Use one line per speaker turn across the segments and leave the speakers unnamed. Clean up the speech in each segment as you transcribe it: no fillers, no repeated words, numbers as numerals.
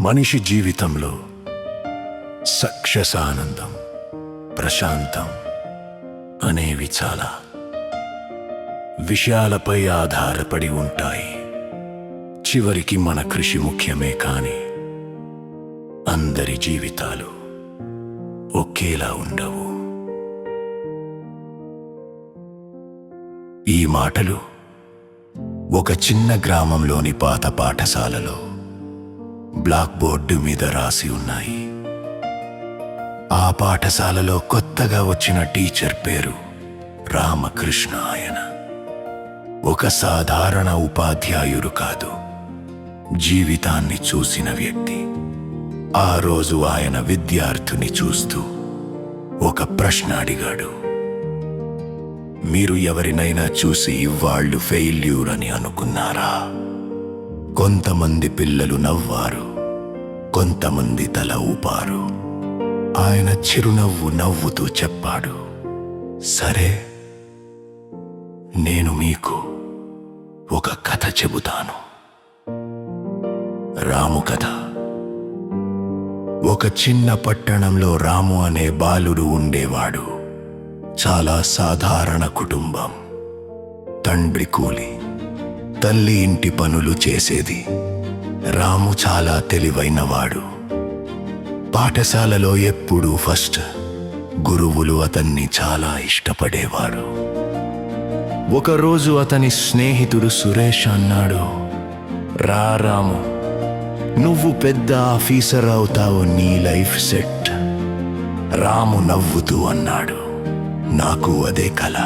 మనిషి జీవితంలో సక్సెస్, ఆనందం, ప్రశాంతం అనేవి చాలా విషయాలపై ఆధారపడి ఉంటాయి. చివరికి మన కృషి ముఖ్యమే, కానీ అందరి జీవితాలు ఒకేలా ఉండవు. ఈ మాటలు ఒక చిన్న గ్రామంలోని పాత పాఠశాలలో బ్లాక్ బోర్డు మీద రాసి ఉన్నాయి. ఆ పాఠశాలలో కొత్తగా వచ్చిన టీచర్ పేరు రామకృష్ణ. ఆయన ఒక సాధారణ ఉపాధ్యాయుడు కాదు, జీవితాన్ని చూసిన వ్యక్తి. ఆ రోజు ఆయన విద్యార్థిని చూస్తూ ఒక ప్రశ్న అడిగాడు. మీరు ఎవరినైనా చూసి వాళ్ళు ఫెయిల్యూర్ అని అనుకున్నారా? కొంతమంది పిల్లలు నవ్వారు, కొంతమంది తల ఊపారు. ఆయన చిరునవ్వు నవ్వుతూ చెప్పాడు, సరే, నేను మీకు ఒక కథ చెబుతాను. రాము కథ. ఒక చిన్న పట్టణంలో రాము అనే బాలుడు ఉండేవాడు. చాలా సాధారణ కుటుంబం. తండ్రి కూలి, తల్లి ఇంటి పనులు చేసేది. రాము చాలా తెలివైనవాడు. పాఠశాలలో ఎప్పుడూ ఫస్ట్. గురువులు అతన్ని చాలా ఇష్టపడేవారు. ఒకరోజు అతని స్నేహితుడు సురేష్ అన్నాడు, రా రాము, నువ్వు పెద్ద ఆఫీసర్ అవుతావు, నీ లైఫ్ సెట్. రాము నవ్వుతూ అన్నాడు, నాకు అదే కల.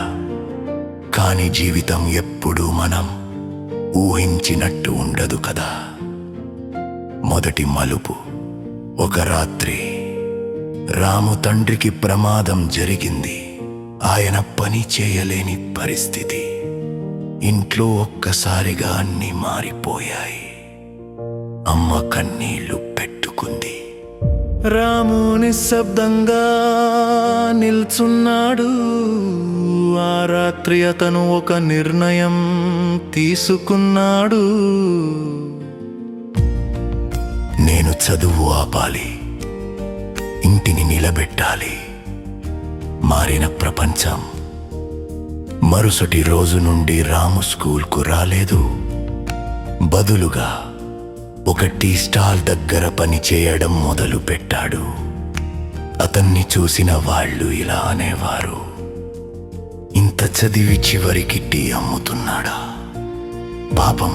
కానీ జీవితం ఎప్పుడూ మనం ఊహించినట్టు ఉండదు కదా. మొదటి మలుపు. ఒక రాత్రి రాము తండ్రికి ప్రమాదం జరిగింది. ఆయన పని చేయలేని పరిస్థితి. ఇంట్లో ఒక్కసారిగా అన్నీ మారిపోయాయి. అమ్మ కన్నీళ్లు పెట్టుకుంది. రాము నిశ్శబ్దంగా నిల్చున్నాడు. ఆ రాత్రి అతను ఒక నిర్ణయం తీసుకున్నాడు. నేను చదువు ఆపాలి, ఇంటిని నిలబెట్టాలి. మారిన ప్రపంచం. మరుసటి రోజు నుండి రాము స్కూల్కు రాలేదు. బదులుగా ఒక టీ స్టాల్ దగ్గర పని చేయడం మొదలు పెట్టాడు. అతన్ని చూసిన వాళ్ళు ఇలా అనేవారు, ఇంత చదివి చివరికి టీ అమ్ముతున్నాడా? పాపం,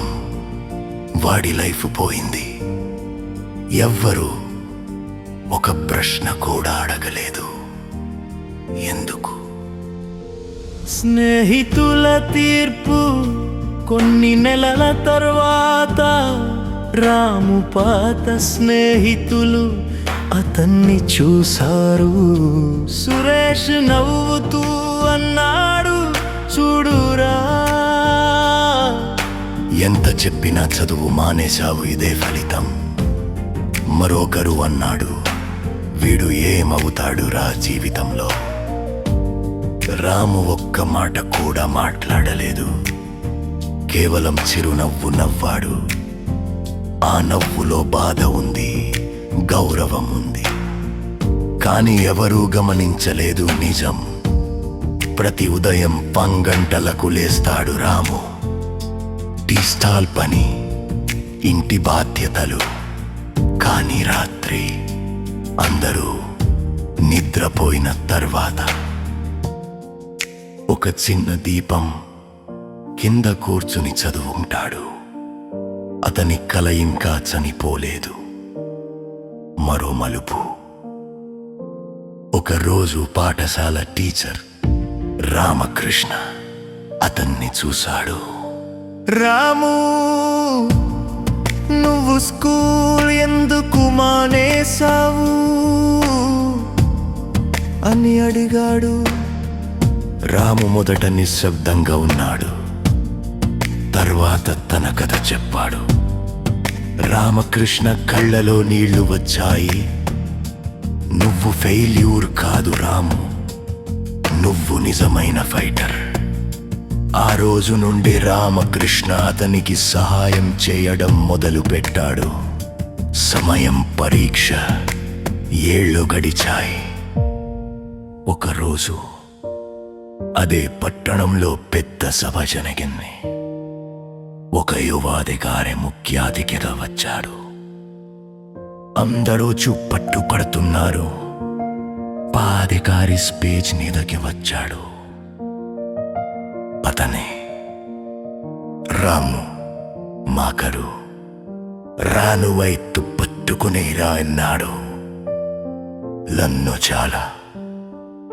వాడి లైఫ్ పోయింది. ఎవ్వరూ ఒక ప్రశ్న కూడా అడగలేదు, ఎందుకు? స్నేహితుల తీర్పు. కొన్ని నెలల తర్వాత రాము పాత స్నేహితులు అతన్ని చూశారు. సురేష్ నవ్వుతూ అన్నాడు, చూడురా, ఎంత చెప్పినా చదువు మానేశావు, ఇదే ఫలితం. మరొకరు అన్నాడు, వీడు ఏమవుతాడురా జీవితంలో? రాము ఒక్క మాట కూడా మాట్లాడలేదు. కేవలం చిరునవ్వు నవ్వాడు. ఆ నవ్వులో బాధ ఉంది, గౌరవం ఉంది. కానీ ఎవరూ గమనించలేదు నిజం. ప్రతి ఉదయం 10 గంటలకు లేస్తాడు రాము. టీ స్టాల్ పని, ఇంటి బాధ్యతలు. కానీ రాత్రి అందరూ నిద్రపోయిన తర్వాత ఒక చిన్న దీపం కింద కూర్చుని చదువుకుంటాడు. అతని కల ఇంకా చనిపోలేదు. మరో మలుపు. ఒకరోజు పాఠశాల టీచర్ రామకృష్ణ అతన్ని చూశాడు. రాము, నువ్వు స్కూల్ ఎందుకు మానేశావు అని అడిగాడు. రాము మొదట నిశ్శబ్దంగా ఉన్నాడు. తర్వాత తన కథ చెప్పాడు. రామకృష్ణ కళ్ళలో నీళ్లు వచ్చాయి. నువ్వు ఫెయిల్యూర్ కాదు రాము, నువ్వు నిజమైన ఫైటర్. ఆ రోజు నుండి రామకృష్ణ అతనికి సహాయం చేయడం మొదలుపెట్టాడు. సమయం పరీక్ష. ఏళ్ళు గడిచాయి. ఒకరోజు అదే పట్టణంలో పెద్ద సభ జరిగింది. ఒక యువాధికారి ముఖ్య అతిథిగా వచ్చాడు. అందరూ చుప్పట్టు పడుతున్నారు. అధికారి స్పీచ్ మీదకి వచ్చాడు. అతనే రాము మాకరు. రాను వైతు పట్టుకుని రా అన్నాడు. నన్ను చాలా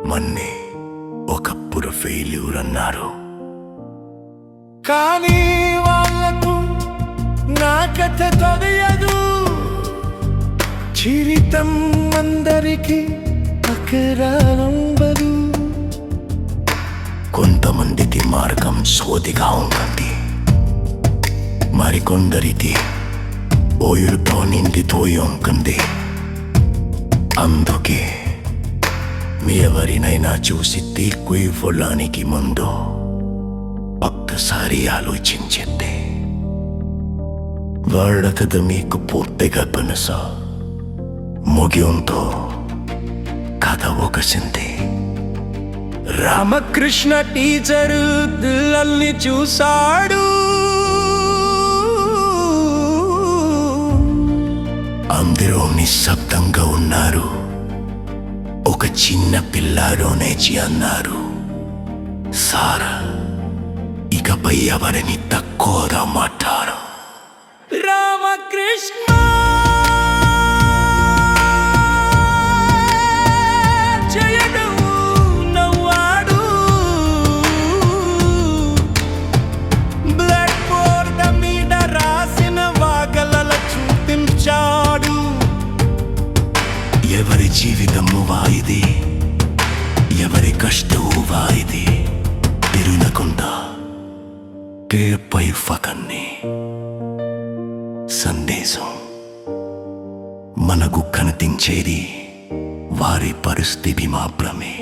మన్ని ఒకప్పుడు ఫెయిల్యూర్ అన్నారు.
కానీ వాళ్ళకు నా కథ తెలియదు. జీవితం అందరికీ అకరానంబదు.
కొంతమందికి మార్గం సోదిగా ఉంటుంది, మరికొందరికి ఓయులతో నిండిపోయి ఉంటుంది. అందుకే మీ ఎవరినైనా చూసి తీర్పు ఇవ్వడానికి ముందు ఒక్కసారి ఆలోచించండి. వాళ్ళ కథ మీకు పూర్తిగా పనసా ముగింతో కథ ఒకసింది.
రామకృష్ణ టీచరు పిల్లల్ని చూశాడు.
అందరూ నిశ్శబ్దంగా ఉన్నారు. ఒక చిన్న పిల్లాడోనేచి అన్నారు, సారా ఇకపై ఎవరిని తక్కువగా మాట్లాడు.
రామకృష్ణ జయడు నవ్వాడు. బ్లాక్ బోర్డ్ మీద రాసిన వాగలల చూపించాడు.
ఎవరి జీవితము వాయిది, ఎవరి కష్టము వాయిది. తిరునకుండా పేపై ఫకన్ని సందేశం మనకు కనిపించేది వారి పరిస్థితి మాత్రమే.